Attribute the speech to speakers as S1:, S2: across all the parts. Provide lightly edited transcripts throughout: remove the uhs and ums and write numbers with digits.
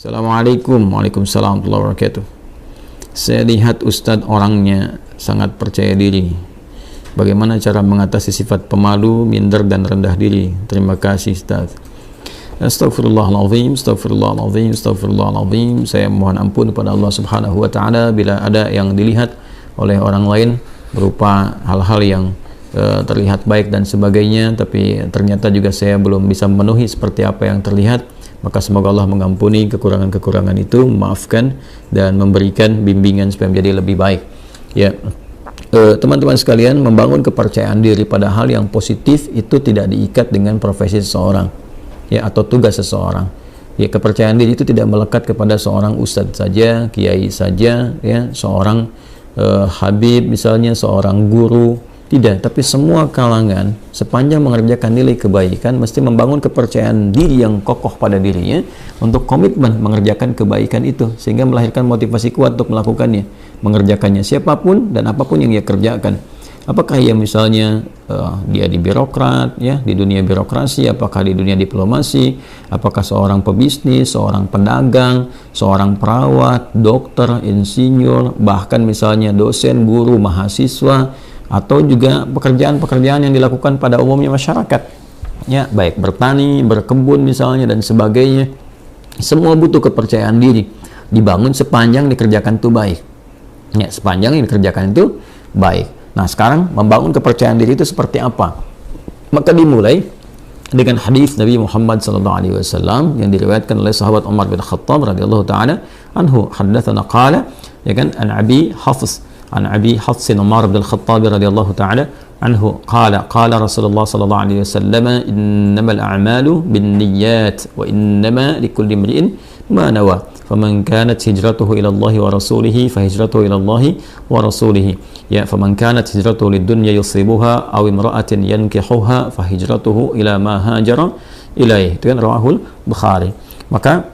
S1: Assalamualaikum. Waalaikumsalam warahmatullahi wabarakatuh. Saya lihat Ustadz orangnya sangat percaya diri. Bagaimana cara mengatasi sifat pemalu, minder, dan rendah diri? Terima kasih Ustadz. Astagfirullahaladzim, astagfirullahaladzim, astagfirullahaladzim. Saya mohon ampun kepada Allah Subhanahu wa Ta'ala bila ada yang dilihat oleh orang lain berupa hal-hal yang terlihat baik dan sebagainya, tapi ternyata juga saya belum bisa memenuhi seperti apa yang terlihat. Maka semoga Allah mengampuni kekurangan-kekurangan itu, memaafkan dan memberikan bimbingan supaya menjadi lebih baik. Ya, teman-teman sekalian, membangun kepercayaan diri pada hal yang positif itu tidak diikat dengan profesi seseorang, ya, atau tugas seseorang. Ya, kepercayaan diri itu tidak melekat kepada seorang ustadz saja, kiai saja, ya, seorang habib misalnya, seorang guru. Tidak, tapi semua kalangan sepanjang mengerjakan nilai kebaikan mesti membangun kepercayaan diri yang kokoh pada dirinya untuk komitmen mengerjakan kebaikan itu, sehingga melahirkan motivasi kuat untuk melakukannya, mengerjakannya siapapun dan apapun yang ia kerjakan. Apakah ia misalnya dia di birokrat, ya, di dunia birokrasi, apakah di dunia diplomasi, apakah seorang pebisnis, seorang pedagang, seorang perawat, dokter, insinyur, bahkan misalnya dosen, guru, mahasiswa, atau juga pekerjaan-pekerjaan yang dilakukan pada umumnya masyarakat, ya, baik bertani, berkebun misalnya dan sebagainya. Semua butuh kepercayaan diri, dibangun sepanjang dikerjakan itu baik, ya, sepanjang yang dikerjakan itu baik. Nah, sekarang membangun kepercayaan diri itu seperti apa? Maka dimulai dengan hadis Nabi Muhammad SAW yang diriwayatkan oleh sahabat Umar bin Khattab radhiyallahu taala anhu, haddatsana qala, ya kan, an Abi Hafs عن أبي حفص عمر بن الخطاب رضي الله تعالى عنه قال قال رسول الله صلى الله عليه وسلم إنما الأعمال بالنيات وإنما لكل امرئ ما نوى فمن كانت هجرته إلى الله ورسوله فهجرته إلى الله ورسوله يا فمن كانت هجرته للدنيا يصيبها أو امرأة ينكحها فهجرته إلى ما هاجر إليه. Itu kan rawahul Bukhari. Maka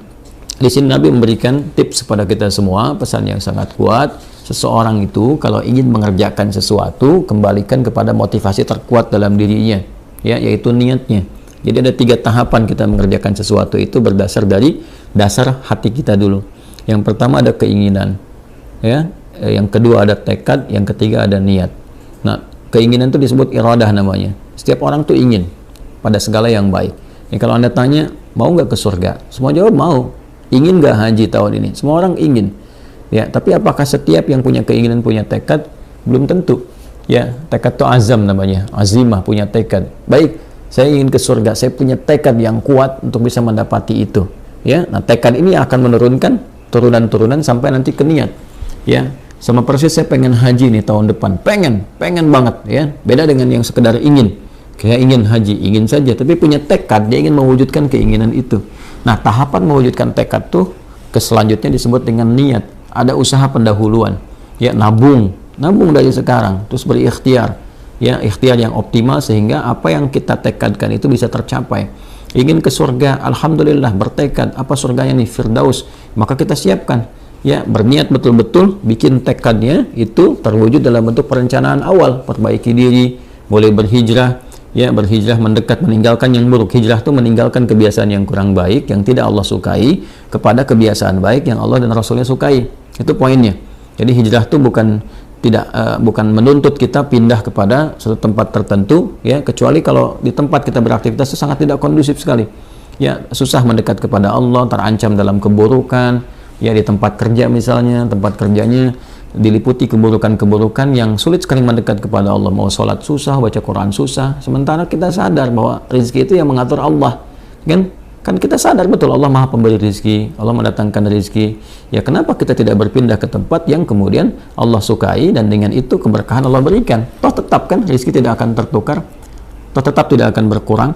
S1: di sini Nabi memberikan tips kepada kita semua, pesan yang sangat kuat. Seseorang itu kalau ingin mengerjakan sesuatu, kembalikan kepada motivasi terkuat dalam dirinya, ya, yaitu niatnya. Jadi ada 3 tahapan kita mengerjakan sesuatu itu berdasar dari dasar hati kita dulu. Yang pertama ada keinginan, ya. Yang kedua ada tekad, yang ketiga ada niat. Nah, keinginan itu disebut iradah namanya. Setiap orang tuh ingin pada segala yang baik. Ya, kalau Anda tanya, mau nggak ke surga? Semua jawab mau. Ingin nggak haji tahun ini? Semua orang ingin. Ya, tapi apakah setiap yang punya keinginan punya tekad? Belum tentu. Ya, tekad itu azam namanya, azimah, punya tekad. Baik, saya ingin ke surga, saya punya tekad yang kuat untuk bisa mendapati itu. Ya, nah tekad ini akan menurunkan turunan-turunan sampai nanti ke niat. Ya, sama persis saya pengen haji nih tahun depan, pengen banget, ya. Beda dengan yang sekedar ingin. Kayak ingin haji, ingin saja, tapi punya tekad, dia ingin mewujudkan keinginan itu. Nah, tahapan mewujudkan tekad tuh ke selanjutnya disebut dengan niat. Ada usaha pendahuluan, ya, nabung dari sekarang, terus berikhtiar, ya, ikhtiar yang optimal sehingga apa yang kita tekadkan itu bisa tercapai. Ingin ke surga, alhamdulillah, bertekad, apa surganya nih, Firdaus, maka kita siapkan, ya, berniat betul-betul, bikin tekadnya itu terwujud dalam bentuk perencanaan awal, perbaiki diri, boleh berhijrah, ya, berhijrah mendekat, meninggalkan yang buruk. Hijrah itu meninggalkan kebiasaan yang kurang baik, yang tidak Allah sukai, kepada kebiasaan baik yang Allah dan Rasulnya sukai. Itu poinnya. Jadi hijrah itu bukan menuntut kita pindah kepada suatu tempat tertentu, ya, kecuali kalau di tempat kita beraktivitas itu sangat tidak kondusif sekali. Ya, susah mendekat kepada Allah, terancam dalam keburukan. Ya, di tempat kerja misalnya, tempat kerjanya diliputi keburukan-keburukan yang sulit sekali mendekat kepada Allah. Mau sholat susah, baca Quran susah. Sementara kita sadar bahwa rezeki itu yang mengatur Allah, kan kita sadar betul Allah Maha Pemberi rezeki, Allah mendatangkan rezeki. Ya, kenapa kita tidak berpindah ke tempat yang kemudian Allah sukai dan dengan itu keberkahan Allah berikan? Toh tetap kan rezeki tidak akan tertukar, toh tetap tidak akan berkurang.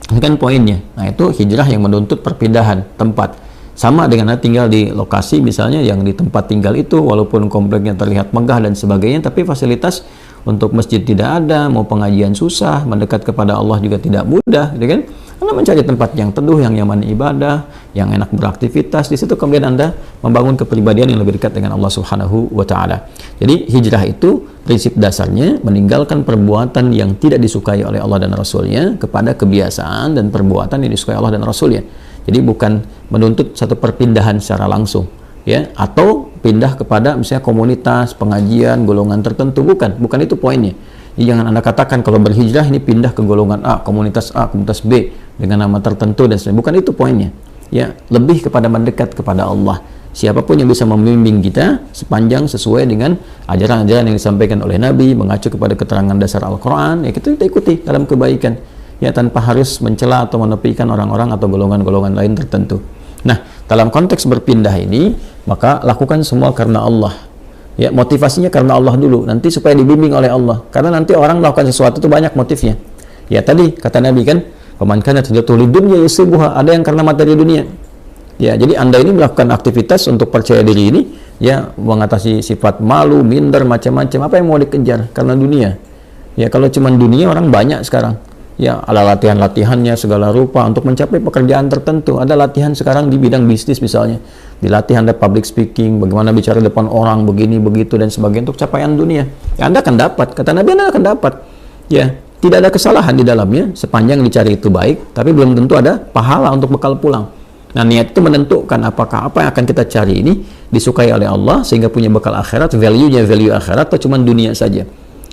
S1: Ini kan poinnya. Nah, itu hijrah yang menuntut perpindahan tempat. Sama dengan tinggal di lokasi misalnya yang di tempat tinggal itu walaupun kompleknya terlihat megah dan sebagainya, tapi fasilitas untuk masjid tidak ada, mau pengajian susah, mendekat kepada Allah juga tidak mudah, gitu kan? Anda mencari tempat yang teduh, yang nyaman ibadah, yang enak beraktivitas, di situ kemudian Anda membangun kepribadian yang lebih dekat dengan Allah Subhanahu wa Ta'ala. Jadi hijrah itu prinsip dasarnya meninggalkan perbuatan yang tidak disukai oleh Allah dan Rasulnya kepada kebiasaan dan perbuatan yang disukai Allah dan Rasulnya. Jadi bukan menuntut satu perpindahan secara langsung, ya, atau pindah kepada misalnya komunitas, pengajian, golongan tertentu, bukan itu poinnya. Jadi jangan Anda katakan kalau berhijrah ini pindah ke golongan A, komunitas B dengan nama tertentu dan sebagainya. Bukan itu poinnya. Ya, lebih kepada mendekat kepada Allah. Siapapun yang bisa membimbing kita sepanjang sesuai dengan ajaran-ajaran yang disampaikan oleh Nabi, mengacu kepada keterangan dasar Al-Quran, ya kita ikuti dalam kebaikan, ya, tanpa harus mencela atau menepikan orang-orang atau golongan-golongan lain tertentu. Nah, dalam konteks berpindah ini, maka lakukan semua karena Allah. Ya, motivasinya karena Allah dulu, nanti supaya dibimbing oleh Allah. Karena nanti orang melakukan sesuatu itu banyak motifnya. Ya, tadi kata Nabi kan, "Faman kana hijratuhu lidunya yusibuha", ada yang karena materi dunia. Ya, jadi Anda ini melakukan aktivitas untuk percaya diri ini, ya, mengatasi sifat malu, minder, macam-macam. Apa yang mau dikejar? Karena dunia. Ya, kalau cuma dunia orang banyak sekarang. Ya, ada latihan-latihannya segala rupa untuk mencapai pekerjaan tertentu. Ada latihan sekarang di bidang bisnis misalnya. Dilatih Anda public speaking, bagaimana bicara depan orang, begini, begitu, dan sebagainya untuk capaian dunia. Ya, Anda akan dapat. Kata Nabi, Anda akan dapat. Ya, tidak ada kesalahan di dalamnya, sepanjang dicari itu baik, tapi belum tentu ada pahala untuk bekal pulang. Nah, niat itu menentukan apakah apa yang akan kita cari ini disukai oleh Allah sehingga punya bekal akhirat, value-nya value akhirat, atau cuma dunia saja.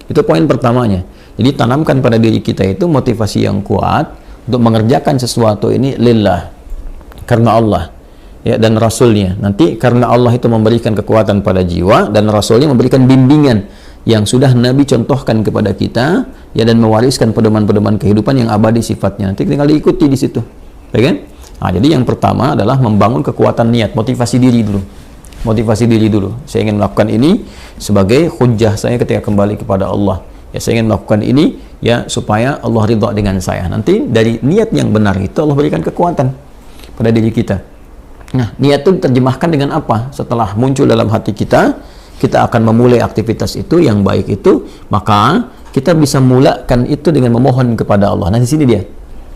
S1: Itu poin pertamanya. Jadi tanamkan pada diri kita itu motivasi yang kuat untuk mengerjakan sesuatu ini lillah, karena Allah, ya, dan Rasulnya. Nanti karena Allah itu memberikan kekuatan pada jiwa, dan Rasulnya memberikan bimbingan yang sudah Nabi contohkan kepada kita, ya, dan mewariskan pedoman-pedoman kehidupan yang abadi sifatnya. Nanti tinggal diikuti di situ, ya kan? Nah, jadi yang pertama adalah membangun kekuatan niat, motivasi diri dulu. Motivasi diri dulu. Saya ingin melakukan ini sebagai hujjah saya ketika kembali kepada Allah. Ya, saya ingin melakukan ini, ya, supaya Allah ridha dengan saya. Nanti dari niat yang benar itu Allah berikan kekuatan pada diri kita. Nah, niat itu diterjemahkan dengan apa? Setelah muncul dalam hati kita, kita akan memulai aktivitas itu yang baik itu, maka kita bisa mulakan itu dengan memohon kepada Allah. Nah, di sini dia.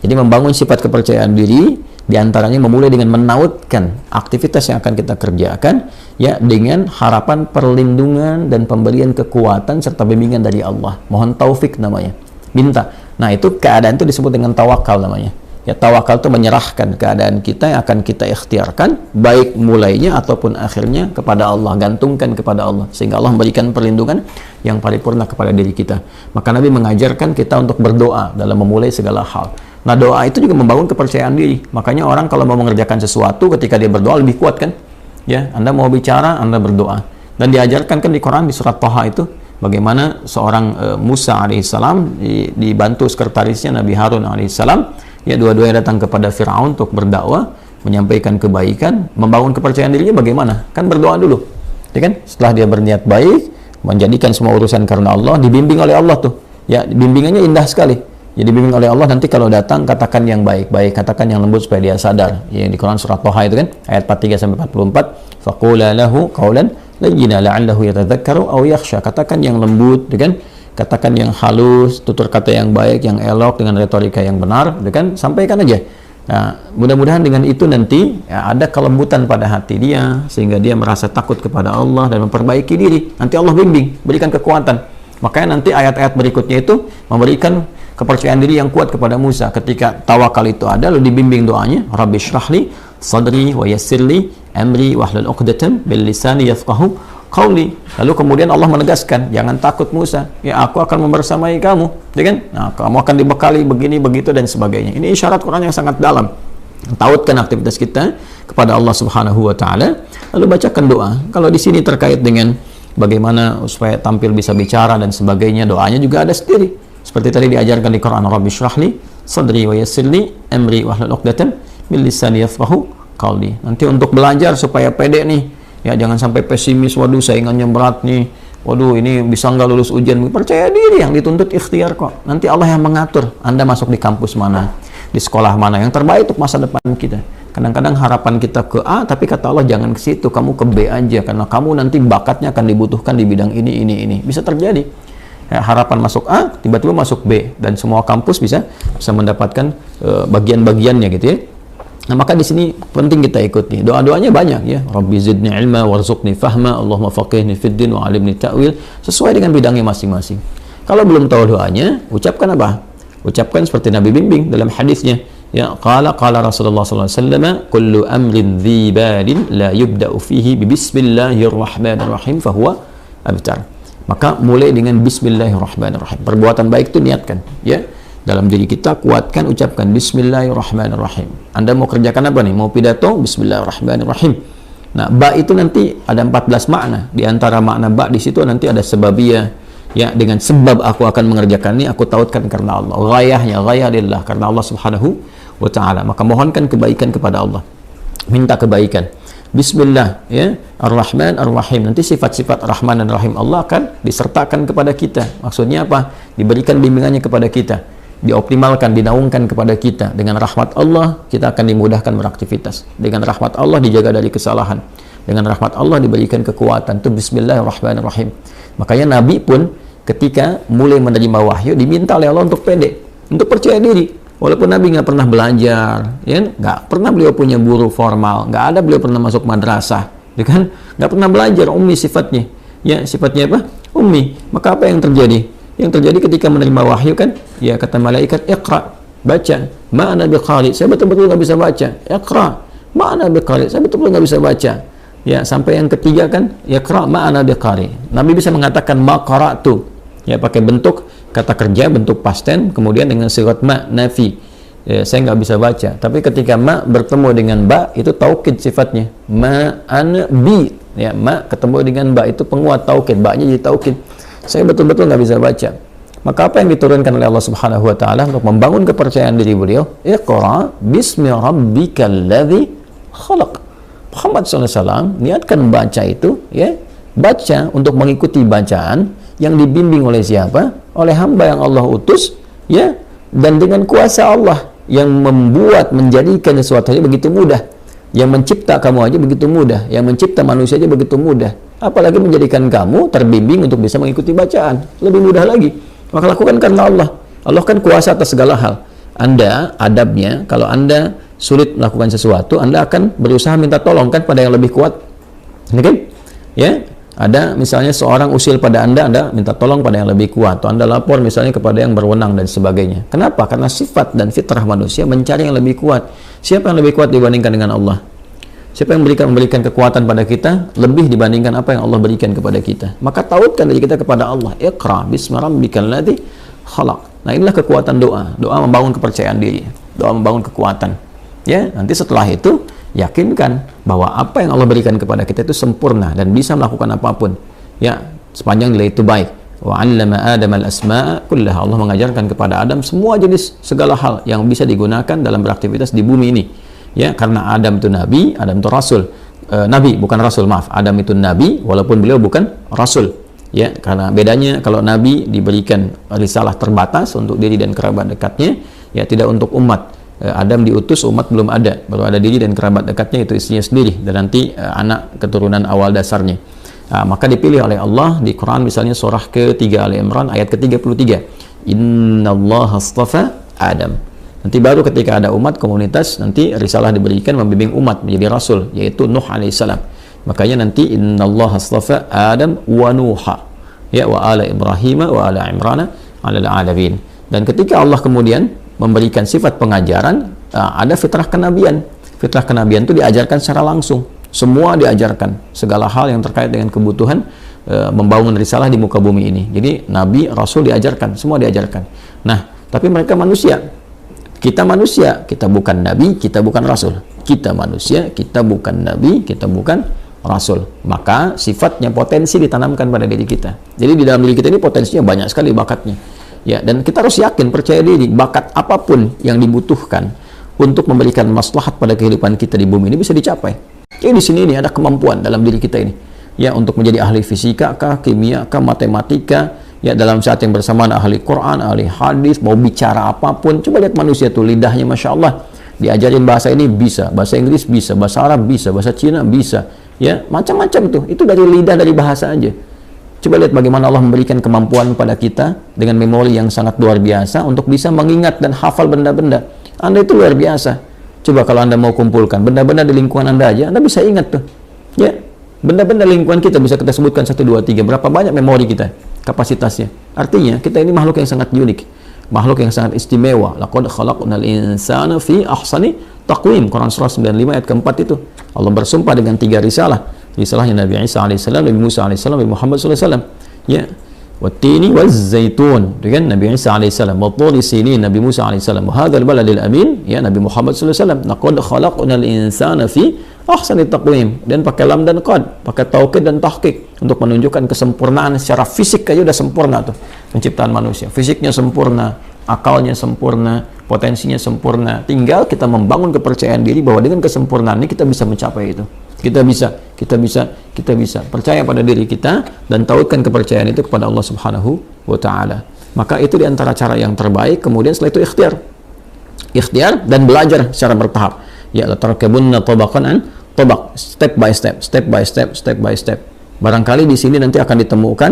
S1: Jadi membangun sifat kepercayaan diri, diantaranya memulai dengan menautkan aktivitas yang akan kita kerjakan, ya, dengan harapan perlindungan dan pemberian kekuatan serta bimbingan dari Allah. Mohon taufik namanya, minta. Nah, itu keadaan itu disebut dengan tawakal namanya. Ya, tawakal itu menyerahkan keadaan kita yang akan kita ikhtiarkan, baik mulainya ataupun akhirnya kepada Allah, gantungkan kepada Allah, sehingga Allah memberikan perlindungan yang paripurna kepada diri kita. Maka Nabi mengajarkan kita untuk berdoa dalam memulai segala hal. Nah, doa itu juga membangun kepercayaan diri. Makanya orang kalau mau mengerjakan sesuatu, ketika dia berdoa lebih kuat kan? Ya, Anda mau bicara, Anda berdoa. Dan diajarkan kan di Quran, di surat Thaha itu, bagaimana seorang Musa alaihissalam dibantu sekretarisnya Nabi Harun alaihissalam, ya, dua-duanya datang kepada Fir'aun untuk berdakwah, menyampaikan kebaikan, membangun kepercayaan dirinya bagaimana? Kan berdoa dulu. Ya kan? Setelah dia berniat baik, menjadikan semua urusan karena Allah, dibimbing oleh Allah tuh. Ya, bimbingannya indah sekali. Jadi bimbing oleh Allah, nanti kalau datang katakan yang baik-baik, katakan yang lembut supaya dia sadar. Ya, di Quran surat Thaha itu kan ayat 43 sampai 44, faqula lahu qawlan layyina la'allahu yatadzakkaru aw yakhsha. Katakan yang lembut, ya kan? Katakan yang halus, tutur kata yang baik, yang elok dengan retorika yang benar, ya kan? Sampaikan aja. Nah, mudah-mudahan dengan itu nanti, ya, ada kelembutan pada hati dia sehingga dia merasa takut kepada Allah dan memperbaiki diri. Nanti Allah bimbing, berikan kekuatan. Makanya nanti ayat-ayat berikutnya itu memberikan kepercayaan diri yang kuat kepada Musa. Ketika tawakal itu ada, lalu dibimbing doanya, Rabbi shrahli sadri wa yassirli amri wahlul 'uqdatam bil lisani yafqahu qawli. Lalu kemudian Allah menegaskan, jangan takut Musa, ya, aku akan membersamai kamu, ya kan? Nah, kamu akan dibekali begini begitu dan sebagainya. Ini isyarat Quran yang sangat dalam. Tautkan aktivitas kita kepada Allah Subhanahu wa taala, lalu bacakan doa. Kalau di sini terkait dengan bagaimana supaya tampil bisa bicara dan sebagainya, doanya juga ada sendiri. Seperti tadi diajarkan di Quran, Rabbi shrahli sadri wa yassirli amri wahlul 'uqdatam min lisani yafqahu qawli. Nanti untuk belajar supaya pede nih, ya, jangan sampai pesimis, waduh saingannya berat nih, waduh ini bisa nggak lulus ujian. Percaya diri, yang dituntut ikhtiar kok. Nanti Allah yang mengatur Anda masuk di kampus mana, di sekolah mana yang terbaik untuk masa depan kita. Kadang-kadang harapan kita ke A, tapi kata Allah jangan ke situ, kamu ke B aja, karena kamu nanti bakatnya akan dibutuhkan di bidang ini. Bisa terjadi. Ya, harapan masuk A, tiba-tiba masuk B, dan semua kampus bisa mendapatkan bagian-bagiannya gitu ya. Nah, maka di sini penting kita ikuti. Doa-doanya banyak ya. Rabbi zidni ilma warzuqni fahma, Allahumma faqihni fid din wa 'allimni ta'wil, sesuai dengan bidangnya masing-masing. Kalau belum tahu doanya, ucapkan apa? Ucapkan seperti Nabi bimbing dalam hadisnya. Ya, qala Rasulullah sallallahu alaihi wasallam, kullu amrin dhi balin la yubda'u fihi bi bismillahirrahmanirrahim fahuwa abtar. Maka mulai dengan bismillahirrahmanirrahim. Perbuatan baik itu niatkan, ya. Dalam diri kita kuatkan, ucapkan bismillahirrahmanirrahim. Anda mau kerjakan apa nih? Mau pidato? Bismillahirrahmanirrahim. Nah, ba itu nanti ada 14 makna. Di antara makna ba di situ nanti ada sebabiyah. Ya, dengan sebab aku akan mengerjakan ini, aku tautkan karena Allah. Ghayahnya, ghayah lillah, karena Allah subhanahu wa ta'ala. Maka mohonkan kebaikan kepada Allah. Minta kebaikan. Bismillah, ya, Ar-Rahman, Ar-Rahim. Nanti sifat-sifat Rahman dan Rahim Allah akan disertakan kepada kita. Maksudnya apa? Diberikan bimbingannya kepada kita. Dioptimalkan, dinaungkan kepada kita. Dengan rahmat Allah, kita akan dimudahkan beraktivitas. Dengan rahmat Allah, dijaga dari kesalahan. Dengan rahmat Allah, diberikan kekuatan. Itu Bismillahirrahmanirrahim. Makanya Nabi pun ketika mulai menerima wahyu diminta oleh Allah untuk pede, untuk percaya diri. Walaupun Nabi nggak pernah belajar, ya, nggak pernah beliau punya guru formal, nggak ada beliau pernah masuk madrasah, ya kan? Nggak pernah belajar, ummi sifatnya. Ya, sifatnya apa? Ummi. Maka apa yang terjadi? Yang terjadi ketika menerima wahyu kan, ya kata malaikat, iqra, baca. Ma'ana biqari, saya betul-betul nggak bisa baca. Iqra, ma'ana biqari, saya betul-betul nggak bisa baca. Ya, sampai yang ketiga kan, iqra ma'ana biqari. Nabi bisa mengatakan ma qara'tu. Ya, pakai bentuk kata kerja, bentuk past tense, kemudian dengan sigat ma, nafi. Ya, saya nggak bisa baca. Tapi ketika ma bertemu dengan ba, itu taukid sifatnya. Ma ana bi. Ya, ma ketemu dengan ba, itu penguat taukid. Ba-nya jadi taukid. Saya betul-betul nggak bisa baca. Maka apa yang diturunkan oleh Allah Subhanahu wa taala untuk membangun kepercayaan diri beliau? Iqra bismi rabbikal ladzi khalaq. Muhammad SAW niatkan baca itu, ya, baca untuk mengikuti bacaan yang dibimbing oleh siapa? Oleh hamba yang Allah utus, ya, dan dengan kuasa Allah yang membuat, menjadikan sesuatu aja begitu mudah. Yang mencipta kamu aja begitu mudah, yang mencipta manusia aja begitu mudah. Apalagi menjadikan kamu terbimbing untuk bisa mengikuti bacaan, lebih mudah lagi. Maka lakukan karena Allah. Allah kan kuasa atas segala hal. Anda adabnya, kalau Anda sulit melakukan sesuatu, Anda akan berusaha minta tolong kan pada yang lebih kuat. Ini kan? Ya, ada misalnya seorang usil pada Anda minta tolong pada yang lebih kuat, atau Anda lapor misalnya kepada yang berwenang dan sebagainya. Kenapa? Karena sifat dan fitrah manusia mencari yang lebih kuat. Siapa yang lebih kuat dibandingkan dengan Allah? Siapa yang memberikan kekuatan pada kita lebih dibandingkan apa yang Allah berikan kepada kita? Maka tautkan diri kita kepada Allah. Iqra bismi rabbikal ladzi khalaq. Nah, inilah kekuatan doa. Doa membangun kepercayaan diri. Doa membangun kekuatan. Ya, nanti setelah itu yakinkan bahwa apa yang Allah berikan kepada kita itu sempurna dan bisa melakukan apapun. Ya, sepanjang nilai itu baik. Wa 'allama Adam al-asma'a kullaha. Allah mengajarkan kepada Adam semua jenis segala hal yang bisa digunakan dalam beraktivitas di bumi ini. Ya, karena Adam itu nabi, Adam itu rasul. Nabi bukan rasul, maaf. Adam itu nabi walaupun beliau bukan rasul. Ya, karena bedanya kalau nabi diberikan risalah terbatas untuk diri dan kerabat dekatnya, ya tidak untuk umat. Adam diutus, umat belum ada, baru ada diri dan kerabat dekatnya, itu istrinya sendiri dan nanti anak keturunan awal dasarnya. Maka dipilih oleh Allah di Quran, misalnya surah ke-3 Ali Imran ayat ke-33, innallaha astafa Adam. Nanti baru ketika ada umat, komunitas, nanti risalah diberikan membimbing umat menjadi rasul, yaitu Nuh alaihissalam. Makanya nanti innallaha astafa Adam wa Nuha, ya, wa ala Ibrahim wa ala Imran ala alamin. Dan ketika Allah kemudian memberikan sifat pengajaran, ada fitrah kenabian. Fitrah kenabian itu diajarkan secara langsung. Semua diajarkan, segala hal yang terkait dengan kebutuhan membangun risalah di muka bumi ini. Jadi nabi, rasul diajarkan, semua diajarkan. Nah, tapi mereka manusia. Kita manusia, kita bukan nabi, kita bukan rasul. Kita manusia, kita bukan nabi, kita bukan rasul. Maka sifatnya potensi ditanamkan pada diri kita. Jadi di dalam diri kita ini potensinya banyak sekali bakatnya. Ya, dan kita harus yakin, percaya diri, bakat apapun yang dibutuhkan untuk memberikan maslahat pada kehidupan kita di bumi ini bisa dicapai. Jadi di sini ini ada kemampuan dalam diri kita ini. Ya, untuk menjadi ahli fisika kah, kimia kah, matematika, ya dalam saat yang bersamaan ahli Quran, ahli hadis, mau bicara apapun. Coba lihat manusia tuh, lidahnya Masya Allah. Diajarin bahasa ini bisa, bahasa Inggris bisa, bahasa Arab bisa, bahasa Cina bisa. Ya, macam-macam tuh. Itu dari lidah, dari bahasa aja. Coba lihat bagaimana Allah memberikan kemampuan pada kita dengan memori yang sangat luar biasa untuk bisa mengingat dan hafal benda-benda. Anda itu luar biasa. Coba kalau Anda mau kumpulkan benda-benda di lingkungan Anda aja, Anda bisa ingat tuh. Ya, benda-benda lingkungan kita bisa kita sebutkan 1, 2, 3. Berapa banyak memori kita, kapasitasnya. Artinya kita ini makhluk yang sangat unik. makhluk yang sangat istimewa. Laqad khalaqnal insana fi ahsani taqwim. Quran surah 95 ayat keempat itu. Allah bersumpah dengan 3 risalah. Risalahnya Nabi Isa alaihissalam, Nabi Musa alaihissalam, Nabi Muhammad sallallahu alaihi wasallam. Ya. Wattini waz-zaitun, dengan Nabi Isa alaihissalam, watturi sinin, Nabi Musa alaihissalam, wa hadzal baladil amin, ya Nabi Muhammad sallallahu alaihi wasallam. Laqad khalaqnal insana fi ahsani taqwim, dan pakai lam dan qad, pakai taukid dan tahqiq untuk menunjukkan kesempurnaan secara fisik aja udah sempurna tuh penciptaan manusia. Fisiknya sempurna, akalnya sempurna, potensinya sempurna. Tinggal kita membangun kepercayaan diri bahwa dengan kesempurnaan ini kita bisa mencapai itu. Kita bisa percaya pada diri kita dan tautkan kepercayaan itu kepada Allah Subhanahu wa taala. Maka itu di antara cara yang terbaik. Kemudian setelah itu ikhtiar dan belajar secara bertahap. Ya, la tarkabunna tabaqan an tabaq, step by step. Barangkali di sini nanti akan ditemukan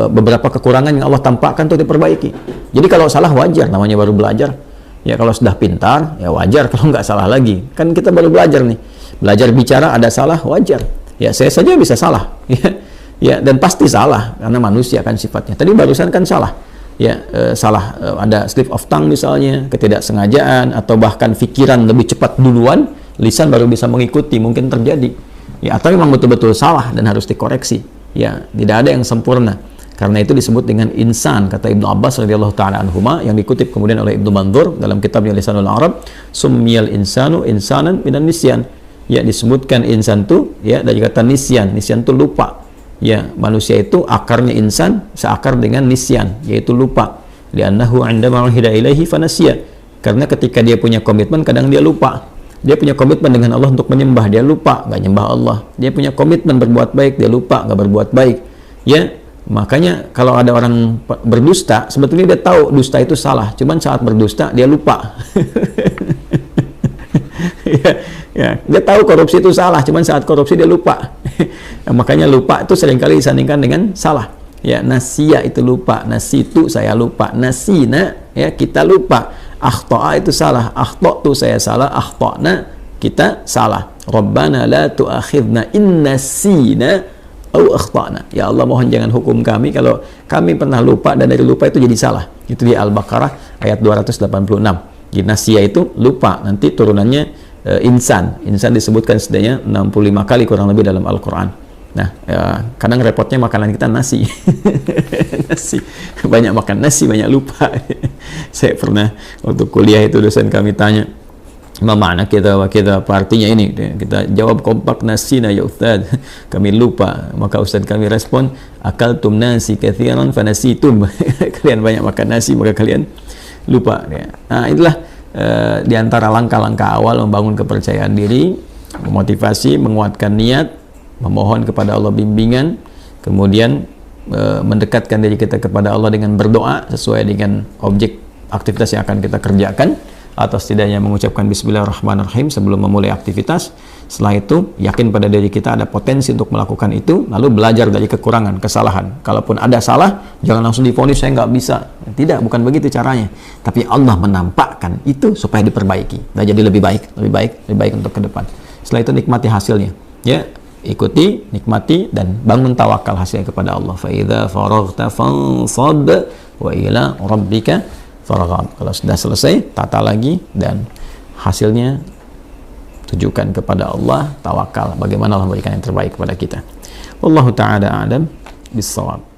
S1: beberapa kekurangan yang Allah tampakkan untuk diperbaiki. Jadi kalau salah wajar, namanya baru belajar. Ya kalau sudah pintar, ya wajar kalau nggak salah lagi. Kan kita baru belajar nih. Belajar bicara ada salah, wajar. Ya saya saja bisa salah. Ya dan pasti salah karena manusia kan sifatnya. Tadi barusan kan salah. Ya salah, ada slip of tongue misalnya, ketidaksengajaan, atau bahkan pikiran lebih cepat duluan, lisan baru bisa mengikuti, mungkin terjadi. Ya atau memang betul-betul salah dan harus dikoreksi. Ya tidak ada yang sempurna. Karena itu disebut dengan insan, kata Ibnu Abbas radhiyallahu taala anhuma, yang dikutip kemudian oleh Ibnu Mandzur dalam kitabnya Lisanul Arab, summiyal insanu insanan minan nisyan. Ya disebutkan insan itu ya dari kata nisyan. Nisyan itu lupa. Ya manusia itu akarnya insan seakar dengan nisyan, yaitu lupa. Li'annahu 'indama uhida ilaihi fanasiya. Karena ketika dia punya komitmen kadang dia lupa. Dia punya komitmen dengan Allah untuk menyembah, dia lupa nggak nyembah Allah. Dia punya komitmen berbuat baik, dia lupa nggak berbuat baik. Ya makanya kalau ada orang berdusta, sebetulnya dia tahu dusta itu salah, cuman saat berdusta dia lupa. Ya, dia tahu korupsi itu salah, cuman saat korupsi dia lupa. Makanya lupa itu seringkali disandingkan dengan salah. Ya, nasiya itu lupa, nasitu saya lupa, nasina ya kita lupa, akhta'a itu salah, akhta'tu saya salah, akhta'na kita salah. Rabbana la tu'akhidna in nasina aw akhta'na. Ya Allah mohon jangan hukum kami kalau kami pernah lupa dan dari lupa itu jadi salah. Itu di Al-Baqarah ayat 286. Di nasiya itu lupa, nanti turunannya insan disebutkan setidaknya 65 kali kurang lebih dalam Al-Quran. Nah, kadang repotnya makanan kita nasi. Nasi, banyak makan nasi, banyak lupa. Saya pernah waktu kuliah itu dosen kami tanya, apa makna kita apa artinya ini? Kita jawab kompak, nasina ya Ustaz, kami lupa. Maka Ustaz kami respon, akaltum nasi katsiran fanasitum. Kalian banyak makan nasi maka kalian lupa. Nah itulah di antara langkah-langkah awal membangun kepercayaan diri, memotivasi, menguatkan niat, memohon kepada Allah bimbingan, kemudian mendekatkan diri kita kepada Allah dengan berdoa sesuai dengan objek aktivitas yang akan kita kerjakan, atau setidaknya mengucapkan Bismillahirrahmanirrahim sebelum memulai aktivitas. Setelah itu yakin pada diri kita ada potensi untuk melakukan itu, lalu belajar dari kekurangan, kesalahan. Kalaupun ada salah, jangan langsung divonis saya nggak bisa. Tidak, bukan begitu caranya. Tapi Allah menampakkan itu supaya diperbaiki dan jadi lebih baik untuk ke depan. Setelah itu nikmati hasilnya. Ya, ikuti, nikmati, dan bangun tawakal hasilnya kepada Allah. Fa idza faraghta fansab wa ila rabbika farghab. Kalau sudah selesai, tata lagi dan hasilnya tujukan kepada Allah, tawakal. Bagaimana Allah memberikan yang terbaik kepada kita. Wallahu ta'ala a'lam bis-shawab.